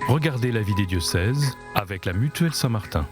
Regardez la vie des diocèses avec la Mutuelle Saint-Martin.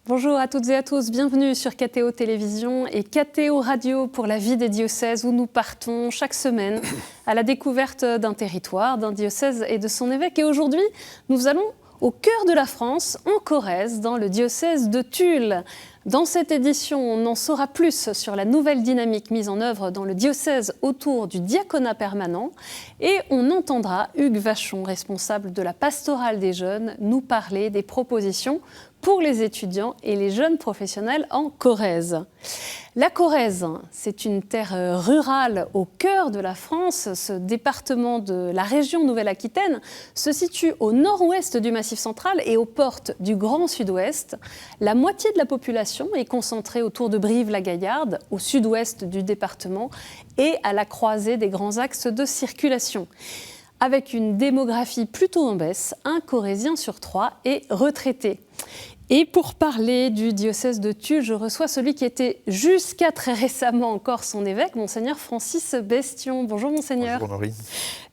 Bonjour à toutes et à tous, bienvenue sur KTO Télévision et KTO Radio pour la vie des diocèses où nous partons chaque semaine à la découverte d'un territoire, d'un diocèse et de son évêque. Et aujourd'hui, nous allons au cœur de la France, en Corrèze, dans le diocèse de Tulle. Dans cette édition, on en saura plus sur la nouvelle dynamique mise en œuvre dans le diocèse autour du diaconat permanent et on entendra Hugues Vachon, responsable de la pastorale des jeunes, nous parler des propositions pour les étudiants et les jeunes professionnels en Corrèze. La Corrèze, c'est une terre rurale au cœur de la France. Ce département de la région Nouvelle-Aquitaine se situe au nord-ouest du Massif central et aux portes du Grand Sud-Ouest. La moitié de la population est concentrée autour de Brive-la-Gaillarde, au sud-ouest du département et à la croisée des grands axes de circulation. Avec une démographie plutôt en baisse, un Corrézien sur 3 est retraité. Et pour parler du diocèse de Tulle, je reçois celui qui était jusqu'à très récemment encore son évêque, Monseigneur Francis Bestion. Bonjour Monseigneur. Bonjour Honorine.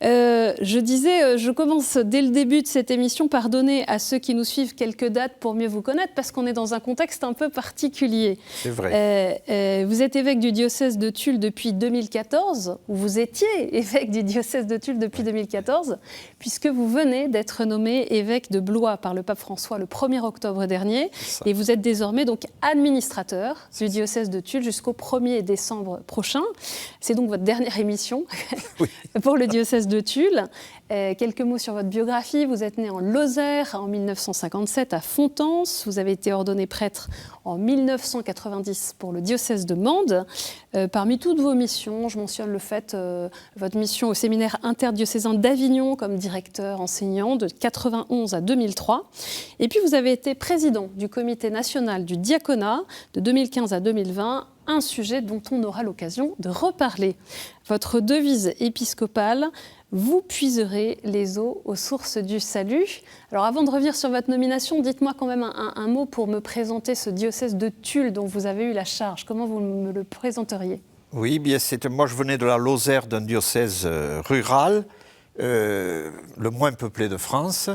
Je disais, je commence dès le début de cette émission par donner à ceux qui nous suivent quelques dates pour mieux vous connaître, parce qu'on est dans un contexte un peu particulier. C'est vrai. Vous êtes évêque du diocèse de Tulle depuis 2014, ou vous étiez évêque du diocèse de Tulle depuis 2014, puisque vous venez d'être nommé évêque de Blois par le pape François le 1er octobre dernier. Et vous êtes désormais donc administrateur du diocèse de Tulle jusqu'au 1er décembre prochain. C'est donc votre dernière émission Oui. pour le diocèse de Tulle. Quelques mots sur votre biographie. Vous êtes né en Lozère en 1957 à Fontense. Vous avez été ordonné prêtre en 1990 pour le diocèse de Mende. Parmi toutes vos missions, je mentionne le fait, votre mission au séminaire interdiocésain d'Avignon comme directeur enseignant de 91 à 2003. Et puis vous avez été président du comité national du diaconat de 2015 à 2020, un sujet dont on aura l'occasion de reparler. Votre devise épiscopale, vous puiserez les eaux aux sources du salut. Alors avant de revenir sur votre nomination, dites-moi quand même un mot pour me présenter ce diocèse de Tulle dont vous avez eu la charge. Comment vous me le présenteriez ? Oui, bien, moi je venais de la Lozère, d'un diocèse rural, le moins peuplé de France.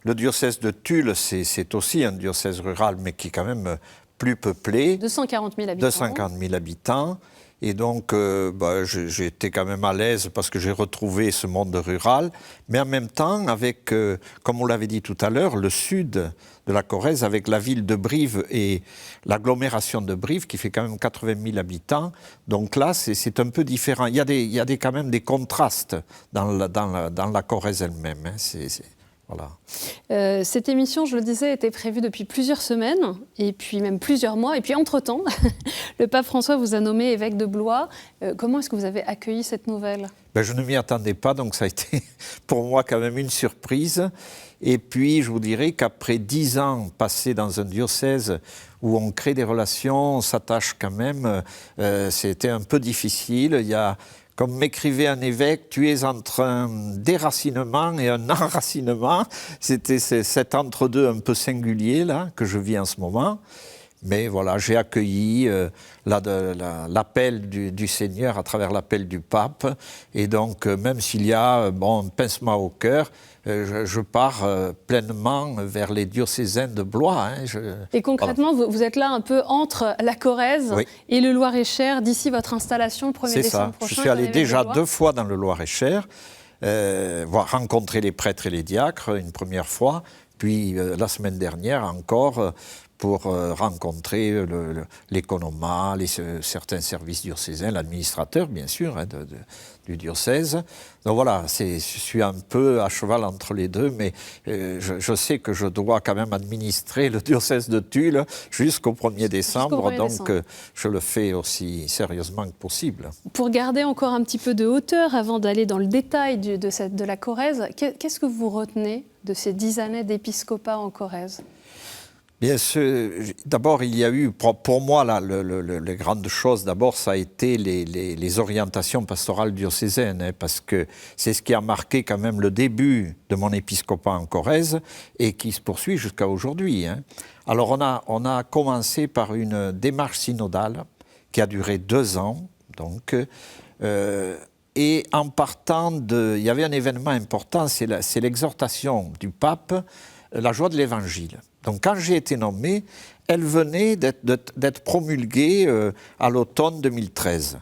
Le diocèse de Tulle, c'est aussi un diocèse rural, mais qui est quand même plus peuplé. 240 000 habitants. 250 000 habitants. Et donc, j'ai été quand même à l'aise parce que j'ai retrouvé ce monde rural. Mais en même temps, avec, comme on l'avait dit tout à l'heure, le sud de la Corrèze, avec la ville de Brive et l'agglomération de Brive, qui fait quand même 80 000 habitants. Donc là, c'est un peu différent. Il y a quand même des contrastes dans la Corrèze elle-même. Hein. Voilà. Cette émission, je le disais, était prévue depuis plusieurs semaines, et puis même plusieurs mois. Et puis entre-temps, le pape François vous a nommé évêque de Blois. Comment est-ce que vous avez accueilli cette nouvelle ? Je ne m'y attendais pas, donc ça a été pour moi quand même une surprise. Et puis, je vous dirais qu'après 10 ans passés dans un diocèse où on crée des relations, on s'attache quand même, c'était un peu difficile. Il y a... Comme m'écrivait un évêque, tu es entre un déracinement et un enracinement. C'était cet entre-deux un peu singulier là, que je vis en ce moment. Mais voilà, j'ai accueilli l'appel du Seigneur à travers l'appel du pape. Et donc, même s'il y a un pincement au cœur, je pars pleinement vers les diocésains de Blois. Hein, et concrètement, voilà. vous êtes là un peu entre la Corrèze et le Loir-et-Cher, d'ici votre installation le 1er décembre prochain. Je suis allé déjà 2 fois dans le Loir-et-Cher, rencontrer les prêtres et les diacres une première fois, puis la semaine dernière encore pour rencontrer l'économat, certains services diocésains, l'administrateur bien sûr du diocèse. Donc voilà, je suis un peu à cheval entre les deux, mais je sais que je dois quand même administrer le diocèse de Tulle jusqu'au 1er décembre, donc je le fais aussi sérieusement que possible. Pour garder encore un petit peu de hauteur avant d'aller dans le détail de la Corrèze, qu'est-ce que vous retenez de ces 10 années d'épiscopat en Corrèze ? Bien sûr, d'abord, il y a eu, pour moi, là, les grandes choses, d'abord, ça a été les orientations pastorales diocésaines, hein, parce que c'est ce qui a marqué quand même le début de mon épiscopat en Corrèze et qui se poursuit jusqu'à aujourd'hui. Hein. Alors, on a commencé par une démarche synodale qui a duré 2 ans, donc, et en partant il y avait un événement important, c'est l'exhortation du pape, la joie de l'Évangile. Donc quand j'ai été nommé, elle venait d'être promulguée à l'automne 2013.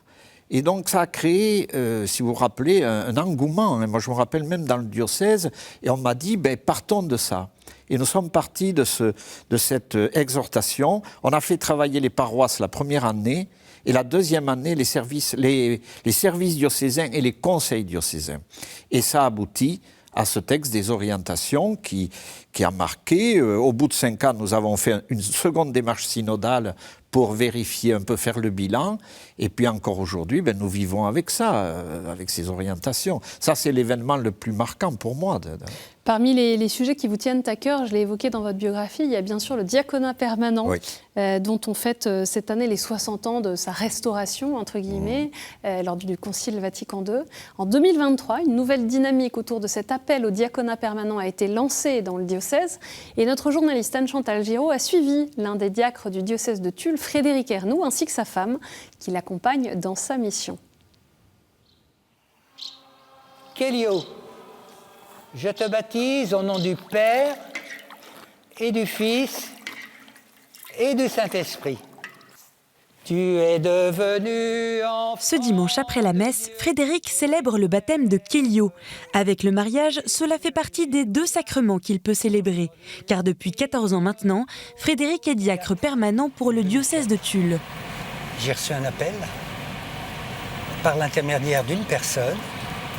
Et donc ça a créé, si vous vous rappelez, un engouement. Hein. Moi je me rappelle même dans le diocèse, et on m'a dit, partons de ça. Et nous sommes partis de cette exhortation. On a fait travailler les paroisses la première année, et la deuxième année, les services diocésains et les conseils diocésains. Et ça aboutit à ce texte des orientations qui a marqué. Au bout de 5 ans, nous avons fait une seconde démarche synodale pour vérifier un peu, faire le bilan. Et puis encore aujourd'hui, nous vivons avec ça, avec ces orientations. Ça, c'est l'événement le plus marquant pour moi. Parmi les sujets qui vous tiennent à cœur, je l'ai évoqué dans votre biographie, il y a bien sûr le diaconat permanent, oui. Dont on fête cette année les 60 ans de sa restauration, entre guillemets, lors du Concile Vatican II. En 2023, une nouvelle dynamique autour de cet appel au diaconat permanent a été lancée dans le diocèse. Et notre journaliste Anne-Chantal Giraud a suivi l'un des diacres du diocèse de Tulle, Frédéric Ernoult, ainsi que sa femme, qui l'accompagne dans sa mission. Kélio, je te baptise au nom du Père et du Fils et du Saint-Esprit. Tu es devenu enfant. Ce dimanche après la messe, Frédéric célèbre le baptême de Kélio. Avec le mariage, cela fait partie des 2 sacrements qu'il peut célébrer. Car depuis 14 ans maintenant, Frédéric est diacre permanent pour le diocèse de Tulle. J'ai reçu un appel par l'intermédiaire d'une personne.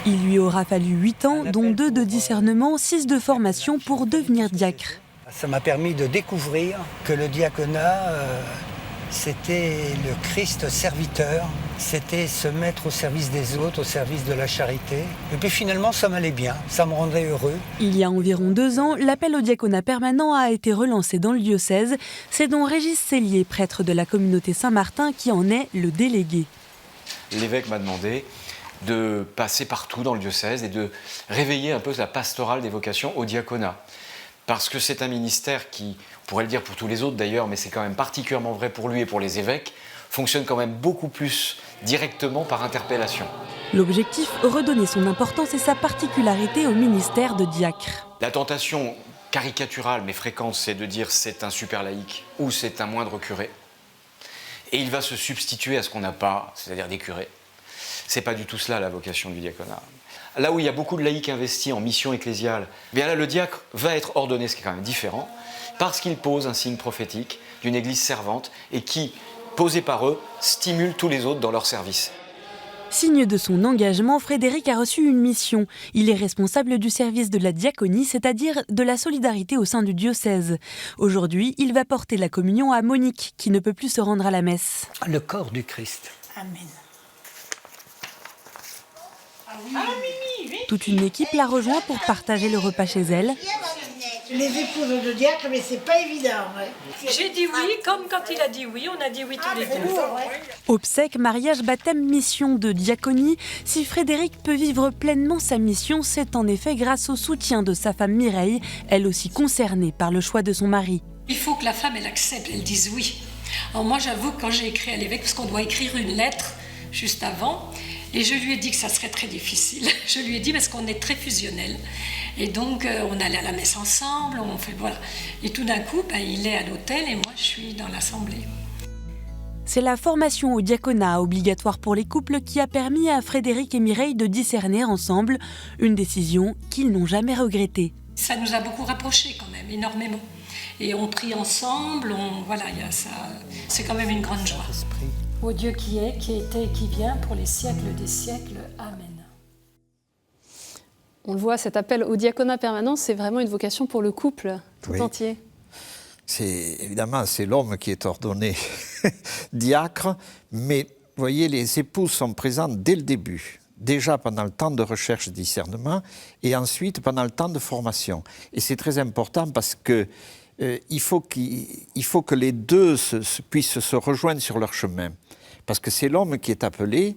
Il lui aura fallu 8 ans, dont 2 de discernement, 6 de formation pour devenir diacre. Ça m'a permis de découvrir que le diaconat, c'était le Christ serviteur, c'était se mettre au service des autres, au service de la charité. Et puis finalement, ça m'allait bien, ça me rendait heureux. Il y a environ 2 ans, l'appel au diaconat permanent a été relancé dans le diocèse. C'est donc Régis Cellier, prêtre de la communauté Saint-Martin, qui en est le délégué. L'évêque m'a demandé de passer partout dans le diocèse et de réveiller un peu la pastorale des vocations au diaconat. Parce que c'est un ministère qui, on pourrait le dire pour tous les autres d'ailleurs, mais c'est quand même particulièrement vrai pour lui et pour les évêques, fonctionne quand même beaucoup plus directement par interpellation. L'objectif, redonner son importance et sa particularité au ministère de diacre. La tentation caricaturale mais fréquente, c'est de dire c'est un super laïc ou c'est un moindre curé. Et il va se substituer à ce qu'on n'a pas, c'est-à-dire des curés. C'est pas du tout cela la vocation du diaconat. Là où il y a beaucoup de laïcs investis en mission ecclésiale, bien là le diacre va être ordonné, ce qui est quand même différent, parce qu'il pose un signe prophétique d'une église servante et qui, posé par eux, stimule tous les autres dans leur service. Signe de son engagement, Frédéric a reçu une mission. Il est responsable du service de la diaconie, c'est-à-dire de la solidarité au sein du diocèse. Aujourd'hui, il va porter la communion à Monique, qui ne peut plus se rendre à la messe. Le corps du Christ. Amen. Toute une équipe l'a rejoint pour partager le repas chez elle. Les épouses de diacre, mais c'est pas évident. Ouais. J'ai dit oui, comme quand il a dit oui, on a dit oui tous les deux. Obsèques, mariage, baptême, mission de diaconie. Si Frédéric peut vivre pleinement sa mission, c'est en effet grâce au soutien de sa femme Mireille, elle aussi concernée par le choix de son mari. Il faut que la femme, elle accepte, elle dise oui. Alors moi, j'avoue que quand j'ai écrit à l'évêque, parce qu'on doit écrire une lettre juste avant, et je lui ai dit que ça serait très difficile. Je lui ai dit parce qu'on est très fusionnels. Et donc, on allait à la messe ensemble, on fait voilà. Et tout d'un coup, il est à l'autel et moi, je suis dans l'assemblée. C'est la formation au diaconat obligatoire pour les couples qui a permis à Frédéric et Mireille de discerner ensemble, une décision qu'ils n'ont jamais regrettée. Ça nous a beaucoup rapprochés quand même, énormément. Et on prie ensemble, voilà, y a ça. C'est quand même une grande joie. Au Dieu qui est, qui était et qui vient pour les siècles des siècles. Amen. On le voit, cet appel au diaconat permanent, c'est vraiment une vocation pour le couple tout entier. Évidemment, c'est l'homme qui est ordonné diacre, mais vous voyez, les épouses sont présentes dès le début, déjà pendant le temps de recherche et discernement, et ensuite pendant le temps de formation. Et c'est très important parce que il faut que les deux puissent se rejoindre sur leur chemin. Parce que c'est l'homme qui est appelé,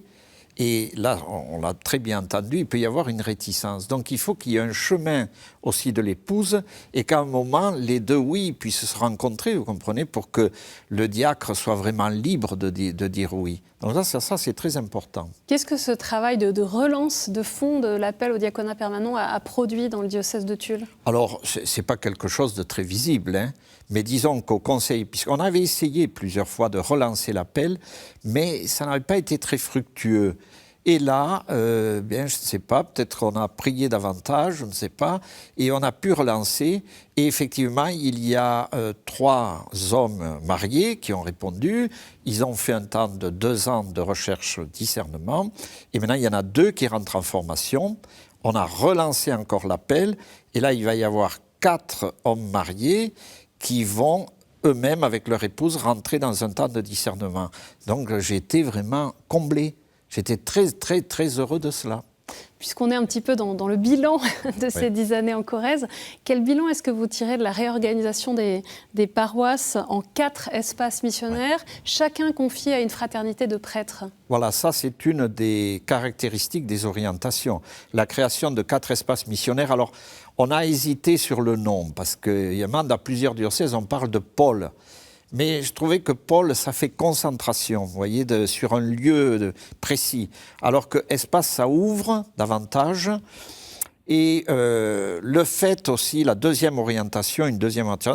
et là, on l'a très bien entendu, il peut y avoir une réticence. Donc il faut qu'il y ait un chemin aussi de l'épouse, et qu'à un moment, les deux, oui, puissent se rencontrer, vous comprenez, pour que le diacre soit vraiment libre de dire oui. Donc là, ça c'est très important. Qu'est-ce que ce travail de relance de fond de l'appel au diaconat permanent a produit dans le diocèse de Tulle? Alors, ce n'est pas quelque chose de très visible, hein, mais disons qu'au Conseil, puisqu'on avait essayé plusieurs fois de relancer l'appel, mais ça n'avait pas été très fructueux. Et là, bien, je ne sais pas, peut-être qu'on a prié davantage, je ne sais pas, et on a pu relancer. Et effectivement, il y a 3 hommes mariés qui ont répondu. Ils ont fait un temps de 2 ans de recherche-discernement. Et maintenant, il y en a 2 qui rentrent en formation. On a relancé encore l'appel. Et là, il va y avoir 4 hommes mariés qui vont eux-mêmes, avec leur épouse, rentrer dans un temps de discernement. Donc, j'ai été vraiment comblé. J'étais très, très, très heureux de cela. Puisqu'on est un petit peu dans le bilan de ces 10 années en Corrèze, quel bilan est-ce que vous tirez de la réorganisation des paroisses en 4 espaces missionnaires, chacun confié à une fraternité de prêtres? Voilà, ça c'est une des caractéristiques des orientations. La création de 4 espaces missionnaires. Alors, on a hésité sur le nom, parce que dans plusieurs diocèses, on parle de pôles. Mais je trouvais que pôle, ça fait concentration, vous voyez, sur un lieu précis. Alors que espace, ça ouvre davantage. Et le fait aussi, une deuxième orientation,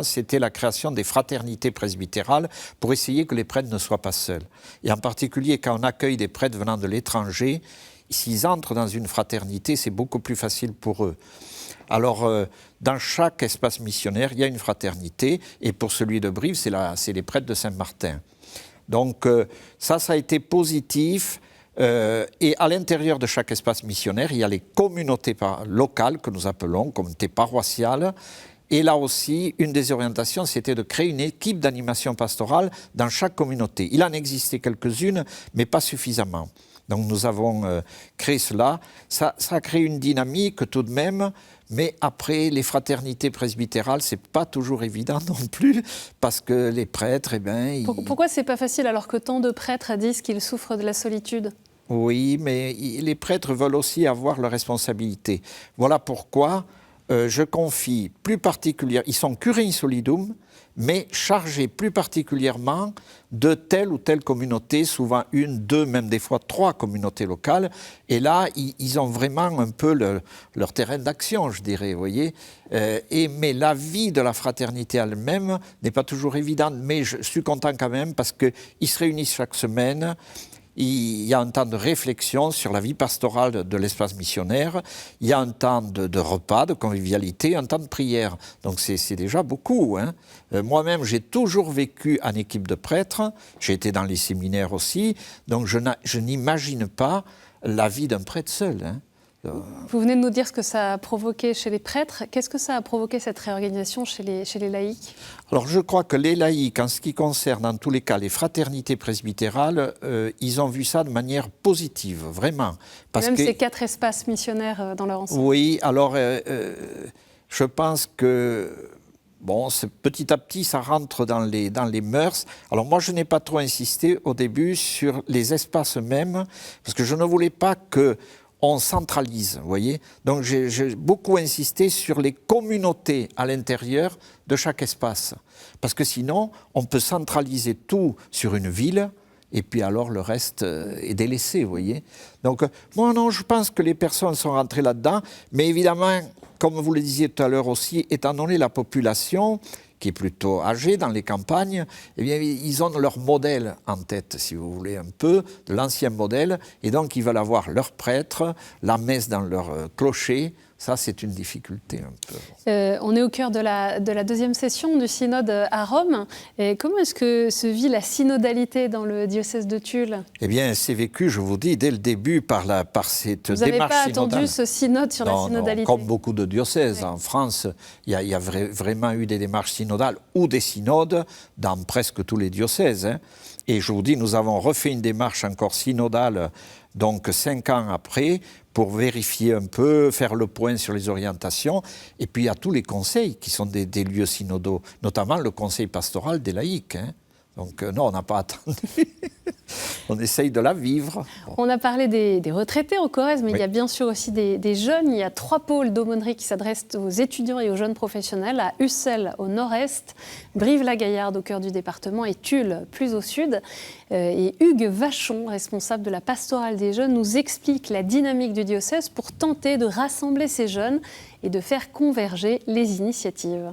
c'était la création des fraternités presbytérales pour essayer que les prêtres ne soient pas seuls. Et en particulier, quand on accueille des prêtres venant de l'étranger, s'ils entrent dans une fraternité, c'est beaucoup plus facile pour eux. Alors, dans chaque espace missionnaire, il y a une fraternité, et pour celui de Brive, c'est les prêtres de Saint-Martin. Donc, ça a été positif, et à l'intérieur de chaque espace missionnaire, il y a les communautés locales, que nous appelons communautés paroissiales, et là aussi, une des orientations, c'était de créer une équipe d'animation pastorale dans chaque communauté. Il en existait quelques-unes, mais pas suffisamment. Donc nous avons créé cela. Ça a créé une dynamique tout de même, mais après, les fraternités presbytérales, ce n'est pas toujours évident non plus, parce que les prêtres, Pourquoi ce n'est pas facile alors que tant de prêtres disent qu'ils souffrent de la solitude? Oui, mais les prêtres veulent aussi avoir leur responsabilité. Voilà pourquoi je confie plus particulièrement, ils sont curés in solidum, mais chargés plus particulièrement de telle ou telle communauté, souvent 1, 2, même des fois 3 communautés locales. Et là, ils ont vraiment un peu leur terrain d'action, je dirais, vous voyez. Mais la vie de la fraternité elle-même n'est pas toujours évidente, mais je suis content quand même parce qu'ils se réunissent chaque semaine. Il y a un temps de réflexion sur la vie pastorale de l'espace missionnaire. Il y a un temps de repas, de convivialité, un temps de prière. Donc c'est déjà beaucoup, hein. Moi-même, j'ai toujours vécu en équipe de prêtres. J'ai été dans les séminaires aussi. Donc je n'imagine pas la vie d'un prêtre seul, hein. Vous venez de nous dire ce que ça a provoqué chez les prêtres. Qu'est-ce que ça a provoqué, cette réorganisation, chez les laïcs? Alors je crois que les laïcs, en ce qui concerne en tous les cas les fraternités presbytérales, ils ont vu ça de manière positive, vraiment. Parce Même ces 4 espaces missionnaires dans leur ensemble. Oui, alors je pense que petit à petit, ça rentre dans les mœurs. Alors moi, je n'ai pas trop insisté au début sur les espaces eux-mêmes, parce que je ne voulais pas qu'on centralise, vous voyez. Donc j'ai beaucoup insisté sur les communautés à l'intérieur de chaque espace. Parce que sinon, on peut centraliser tout sur une ville, et puis alors le reste est délaissé, vous voyez. Donc moi, non, je pense que les personnes sont rentrées là-dedans, mais évidemment, comme vous le disiez tout à l'heure aussi, étant donné la population qui est plutôt âgée dans les campagnes, eh bien, ils ont leur modèle en tête, si vous voulez, un peu, de l'ancien modèle, et donc ils veulent avoir leur prêtre, la messe dans leur clocher. Ça, c'est une difficulté un peu. On est au cœur de la deuxième session du synode à Rome. Et comment est-ce que se vit la synodalité dans le diocèse de Tulle? Eh bien, c'est vécu, je vous dis, dès le début par cette démarche synodale. Vous n'avez pas attendu ce synode sur la synodalité? Non, comme beaucoup de diocèses. Oui. En France, il y a vraiment eu des démarches synodales ou des synodes dans presque tous les diocèses, hein. Et je vous dis, nous avons refait une démarche encore synodale, donc 5 ans après, pour vérifier un peu, faire le point sur les orientations. Et puis il y a tous les conseils qui sont des lieux synodaux, notamment le conseil pastoral des laïcs. Hein. Donc non, on n'a pas attendu. On essaye de la vivre. Bon. On a parlé des retraités en Corrèze, mais il y a bien sûr aussi des jeunes. Il y a 3 pôles d'aumônerie qui s'adressent aux étudiants et aux jeunes professionnels, à Ussel au nord-est, Brive-la-Gaillarde au cœur du département et Tulle plus au sud. Et Hugues Vachon, responsable de la pastorale des jeunes, nous explique la dynamique du diocèse pour tenter de rassembler ces jeunes et de faire converger les initiatives.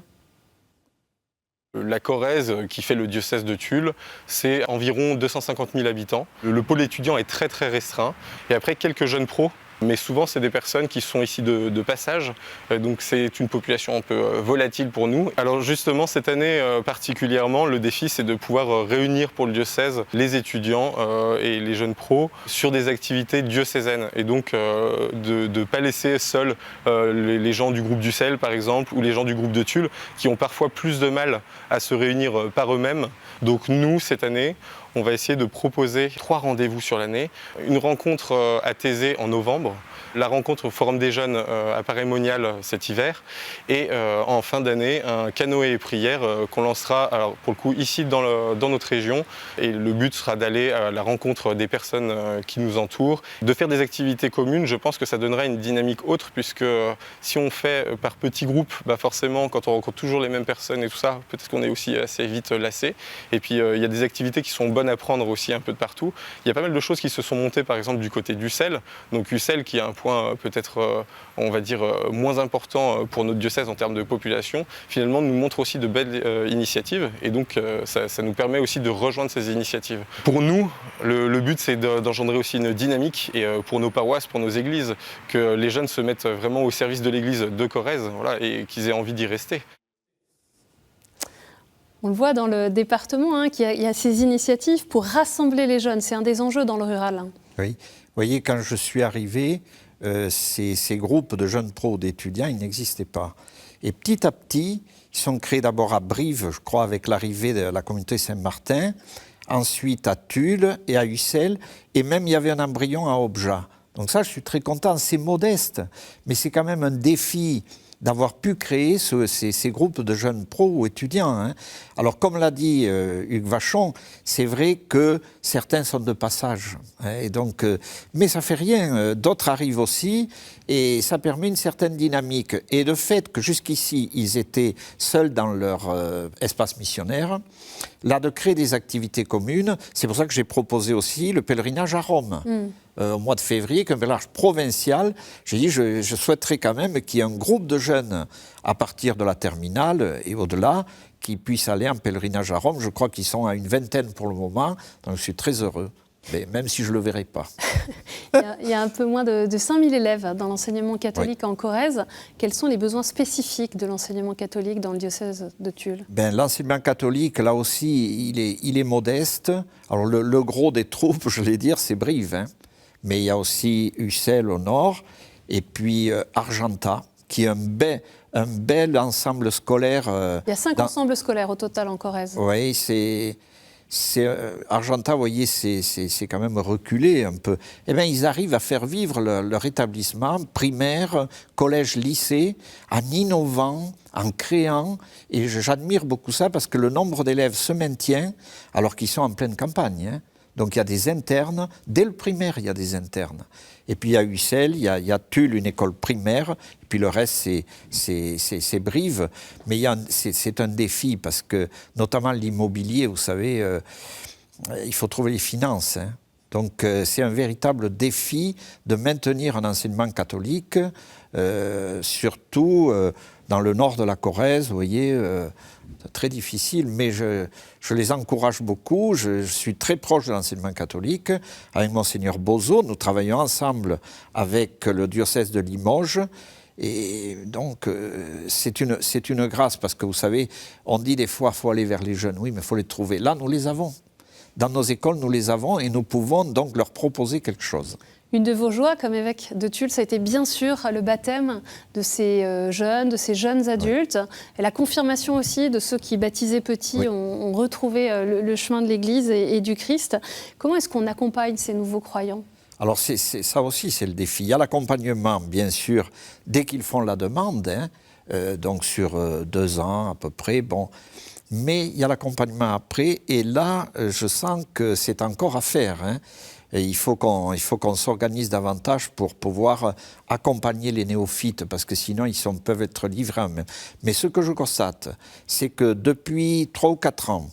La Corrèze, qui fait le diocèse de Tulle, c'est environ 250 000 habitants. Le pôle étudiant est très très restreint. Et après, quelques jeunes pros, mais souvent c'est des personnes qui sont ici de passage. Donc c'est une population un peu volatile pour nous. Alors justement, cette année particulièrement, le défi c'est de pouvoir réunir pour le diocèse les étudiants et les jeunes pros sur des activités diocésaines. Et donc de ne pas laisser seuls les gens du groupe d'Ussel par exemple, ou les gens du groupe de Tulle, qui ont parfois plus de mal à se réunir par eux-mêmes. Donc nous, cette année, on va essayer de proposer 3 rendez-vous sur l'année. Une rencontre à Thésée en novembre, la rencontre au Forum des Jeunes à Paray-Monial cet hiver, et en fin d'année, un canoë et prière qu'on lancera alors, pour le coup ici dans notre région. Et le but sera d'aller à la rencontre des personnes qui nous entourent, de faire des activités communes. Je pense que ça donnera une dynamique autre, puisque si on fait par petits groupes, bah forcément quand on rencontre toujours les mêmes personnes et tout ça, peut-être qu'on est aussi assez vite lassé. Et puis il y a des activités qui sont bonnes à prendre aussi un peu de partout. Il y a pas mal de choses qui se sont montées par exemple du côté d'Ussel. Donc Ussel qui est un point peut-être, on va dire, moins important pour notre diocèse en termes de population, finalement nous montre aussi de belles initiatives. Et donc ça nous permet aussi de rejoindre ces initiatives. Pour nous, le but c'est d'engendrer aussi une dynamique, et pour nos paroisses, pour nos églises, que les jeunes se mettent vraiment au service de l'église de Corrèze, voilà, et qu'ils aient envie d'y rester. On le voit dans le département, qu'il y a ces initiatives pour rassembler les jeunes. C'est un des enjeux dans le rural. Hein. Oui. Vous voyez, quand je suis arrivé, ces groupes de jeunes pros d'étudiants, ils n'existaient pas. Et petit à petit, ils sont créés d'abord à Brive, je crois, avec l'arrivée de la communauté Saint-Martin, ensuite à Tulle et à Ussel, et même il y avait un embryon à Objat. Donc ça, je suis très content. C'est modeste, mais c'est quand même un défi d'avoir pu créer ces groupes de jeunes pros ou étudiants. Hein. Alors, comme l'a dit Hugues Vachon, c'est vrai que certains sont de passage. Hein, et donc, mais ça ne fait rien. D'autres arrivent aussi et ça permet une certaine dynamique. Et le fait que jusqu'ici, ils étaient seuls dans leur espace missionnaire, là, de créer des activités communes, c'est pour ça que j'ai proposé aussi le pèlerinage à Rome. Au mois de février, qu'un pèlerinage provincial, j'ai dit je souhaiterais quand même qu'il y ait un groupe de jeunes à partir de la terminale et au-delà qui puissent aller en pèlerinage à Rome. Je crois qu'ils sont à une vingtaine pour le moment, donc je suis très heureux. Mais même si je ne le verrai pas. Il y a un peu moins de 5000 élèves dans l'enseignement catholique en Corrèze. Quels sont les besoins spécifiques de l'enseignement catholique dans le diocèse de Tulle ? L'enseignement catholique, là aussi, il est modeste. Alors le gros des troupes, je vais dire, c'est Brive. Hein. Mais il y a aussi Ussel au nord, et puis Argentat, qui est un bel ensemble scolaire. Il y a 5 ensembles scolaires au total en Corrèze. Oui, Argentat, vous voyez, c'est quand même reculé un peu. Eh bien, ils arrivent à faire vivre leur établissement primaire, collège, lycée, en innovant, en créant. Et j'admire beaucoup ça parce que le nombre d'élèves se maintient alors qu'ils sont en pleine campagne. Hein. Donc il y a des internes, dès le primaire il y a des internes. Et puis il y a Ussel, il y a Tulle, une école primaire, et puis le reste c'est Brive. Mais c'est un défi parce que, notamment l'immobilier, vous savez, il faut trouver les finances. Hein. Donc c'est un véritable défi de maintenir un enseignement catholique, surtout dans le nord de la Corrèze, vous voyez, c'est très difficile, mais je les encourage beaucoup. Je suis très proche de l'enseignement catholique. Avec Monseigneur Bozo, nous travaillons ensemble avec le diocèse de Limoges. Et donc, c'est une grâce, parce que vous savez, on dit des fois, il faut aller vers les jeunes. Oui, mais il faut les trouver. Là, nous les avons. dans nos écoles, nous les avons et nous pouvons donc leur proposer quelque chose. Une de vos joies comme évêque de Tulle, ça a été bien sûr le baptême de ces jeunes adultes, et la confirmation aussi de ceux qui, baptisés petits, ont retrouvé le chemin de l'Église et du Christ. Comment est-ce qu'on accompagne ces nouveaux croyants ? Alors ça aussi, c'est le défi. Il y a l'accompagnement, bien sûr, dès qu'ils font la demande, donc sur 2 ans à peu près, bon. Mais il y a l'accompagnement après, et là, je sens que c'est encore à faire, Et il faut qu'on s'organise davantage pour pouvoir accompagner les néophytes, parce que sinon ils peuvent être livrés à eux-mêmes. Mais ce que je constate, c'est que depuis 3 ou 4 ans,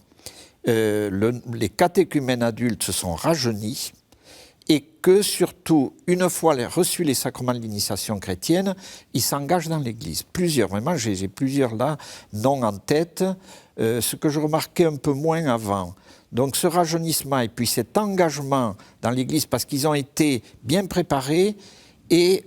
les catéchumènes adultes se sont rajeunis, et que surtout, une fois reçus les sacrements de l'initiation chrétienne, ils s'engagent dans l'Église. Plusieurs, vraiment, j'ai plusieurs là, noms en tête, ce que je remarquais un peu moins avant. Donc ce rajeunissement et puis cet engagement dans l'Église, parce qu'ils ont été bien préparés et,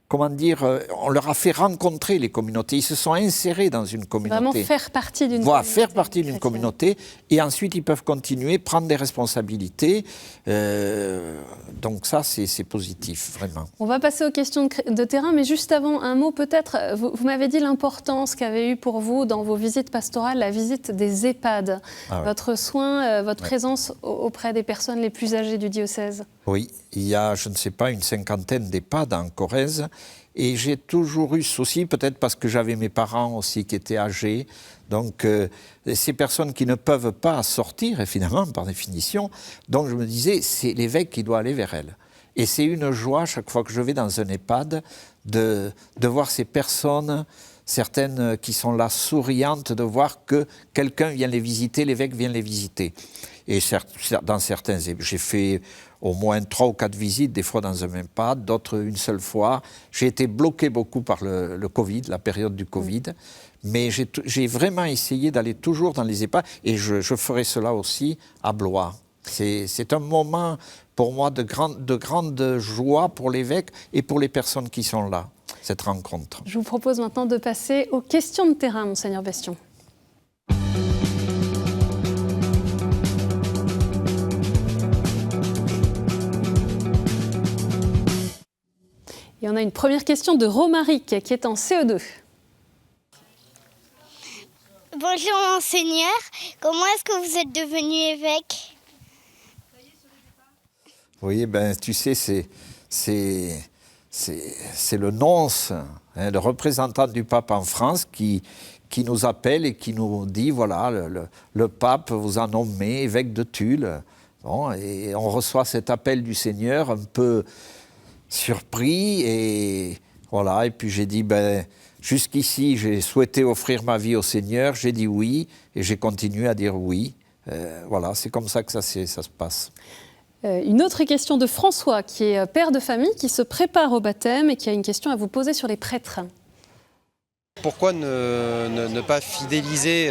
on leur a fait rencontrer les communautés. Ils se sont insérés dans une communauté. Vraiment faire partie d'une communauté. Faire partie d'une communauté, et ensuite ils peuvent continuer, prendre des responsabilités. Donc ça, c'est positif, vraiment. On va passer aux questions de terrain, mais juste avant, un mot peut-être. Vous m'avez dit l'importance qu'avait eu pour vous, dans vos visites pastorales, la visite des EHPAD. Votre soin, votre présence auprès des personnes les plus âgées du diocèse. Oui, il y a, je ne sais pas, une 50aine d'EHPAD en Corrèze. Et j'ai toujours eu ceci, peut-être parce que j'avais mes parents aussi qui étaient âgés. Donc, ces personnes qui ne peuvent pas sortir, et finalement, par définition, donc je me disais, c'est l'évêque qui doit aller vers elles. Et c'est une joie, chaque fois que je vais dans un EHPAD, de voir ces personnes, certaines qui sont là souriantes, de voir que quelqu'un vient les visiter, l'évêque vient les visiter. Et dans certains, j'ai fait au moins 3 ou 4 visites, des fois dans un même EHPAD, d'autres une seule fois. J'ai été bloqué beaucoup par le Covid, la période du Covid, mais j'ai vraiment essayé d'aller toujours dans les EHPAD, et je ferai cela aussi à Blois. C'est un moment pour moi de grande joie pour l'évêque et pour les personnes qui sont là, cette rencontre. Je vous propose maintenant de passer aux questions de terrain, Monseigneur Bestion. Et on a une première question de Romaric qui est en CE2. Bonjour Monseigneur, comment est-ce que vous êtes devenu évêque ? Oui, tu sais, c'est le nonce, le représentant du pape en France qui nous appelle et qui nous dit, voilà, le pape vous a nommé évêque de Tulle. Bon, et on reçoit cet appel du Seigneur un peu surpris, et voilà, et puis j'ai dit, jusqu'ici j'ai souhaité offrir ma vie au Seigneur, j'ai dit oui, et j'ai continué à dire oui. Voilà, c'est comme ça que ça se passe. Une autre question de François, qui est père de famille, qui se prépare au baptême et qui a une question à vous poser sur les prêtres. Pourquoi ne pas fidéliser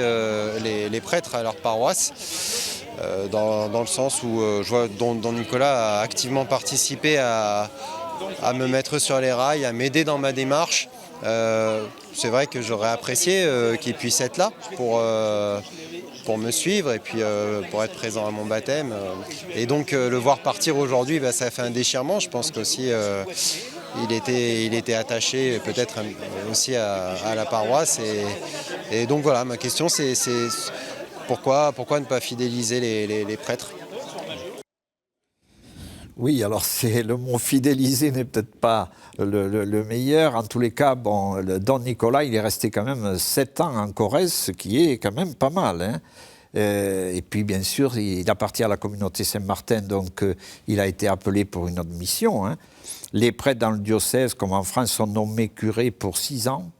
les prêtres à leur paroisse, dans le sens où je vois dont Nicolas a activement participé à me mettre sur les rails, à m'aider dans ma démarche. C'est vrai que j'aurais apprécié qu'il puisse être là pour me suivre et puis pour être présent à mon baptême. Et donc le voir partir aujourd'hui, ça fait un déchirement. Je pense qu'aussi il était attaché peut-être aussi à la paroisse. Et donc voilà, ma question c'est pourquoi ne pas fidéliser les prêtres ? Oui, alors le mot fidéliser n'est peut-être pas le meilleur. En tous les cas, le Don Nicolas, il est resté quand même 7 ans en Corrèze, ce qui est quand même pas mal. Et puis, bien sûr, il appartient à la communauté Saint-Martin, donc il a été appelé pour une autre mission. Les prêtres dans le diocèse, comme en France, sont nommés curés pour 6 ans.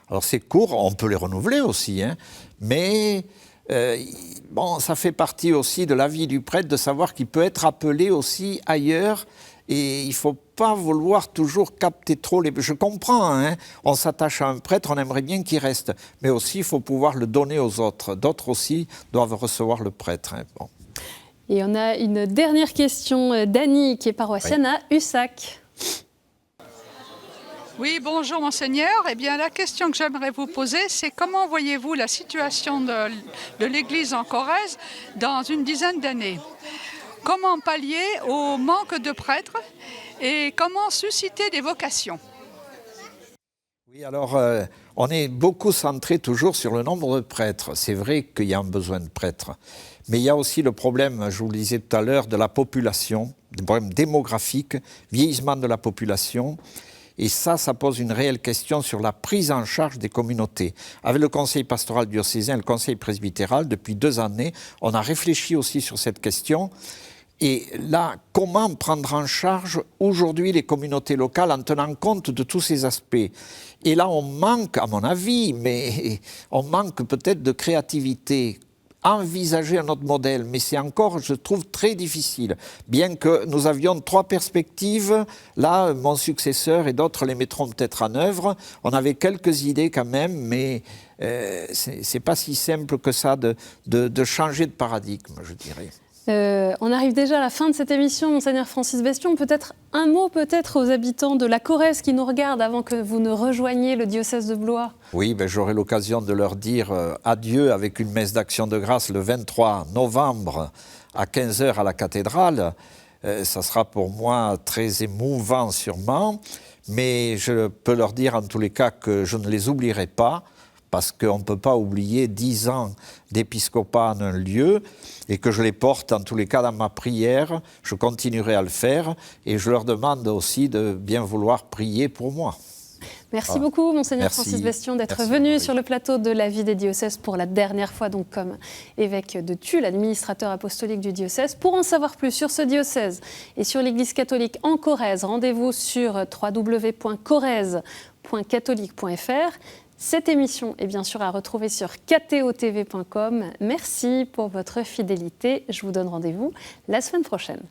Alors c'est court, on peut les renouveler aussi, mais... ça fait partie aussi de la vie du prêtre de savoir qu'il peut être appelé aussi ailleurs, et il ne faut pas vouloir toujours capter trop Je comprends, on s'attache à un prêtre, on aimerait bien qu'il reste, mais aussi il faut pouvoir le donner aux autres. D'autres aussi doivent recevoir le prêtre. Bon. Et on a une dernière question d'Annie, qui est paroissienne à Ussac. Oui, bonjour monseigneur. Eh bien, la question que j'aimerais vous poser, c'est comment voyez-vous la situation de l'Église en Corrèze dans une dizaine d'années? Comment pallier au manque de prêtres et comment susciter des vocations? Oui, alors on est beaucoup centré toujours sur le nombre de prêtres. C'est vrai qu'il y a un besoin de prêtres. Mais il y a aussi le problème, je vous le disais tout à l'heure, de la population, le problème démographique, vieillissement de la population. Et ça pose une réelle question sur la prise en charge des communautés. Avec le conseil pastoral diocésain et le conseil presbytéral, depuis 2 années, on a réfléchi aussi sur cette question. Et là, comment prendre en charge aujourd'hui les communautés locales en tenant compte de tous ces aspects? Et là, on manque, à mon avis, mais on manque peut-être de créativité. Envisager un autre modèle, mais c'est encore, je trouve, très difficile. Bien que nous avions 3 perspectives, là, mon successeur et d'autres les mettront peut-être en œuvre. On avait quelques idées quand même, mais c'est pas si simple que ça de changer de paradigme, je dirais. On arrive déjà à la fin de cette émission, Monseigneur Francis Bestion. Peut-être un mot aux habitants de la Corrèze qui nous regardent avant que vous ne rejoigniez le diocèse de Blois. Oui, j'aurai l'occasion de leur dire adieu avec une messe d'action de grâce le 23 novembre à 15h à la cathédrale. Ça sera pour moi très émouvant sûrement, mais je peux leur dire en tous les cas que je ne les oublierai pas, parce qu'on ne peut pas oublier 10 ans d'épiscopat en un lieu, et que je les porte en tous les cas dans ma prière. Je continuerai à le faire, et je leur demande aussi de bien vouloir prier pour moi. Merci beaucoup, Monseigneur Francis Bestion, d'être venu sur le plateau de la vie des diocèses pour la dernière fois, donc comme évêque de Tulle, administrateur apostolique du diocèse. Pour en savoir plus sur ce diocèse et sur l'Église catholique en Corrèze, rendez-vous sur www.corrèze.catholique.fr. Cette émission est bien sûr à retrouver sur ktotv.com. Merci pour votre fidélité. Je vous donne rendez-vous la semaine prochaine.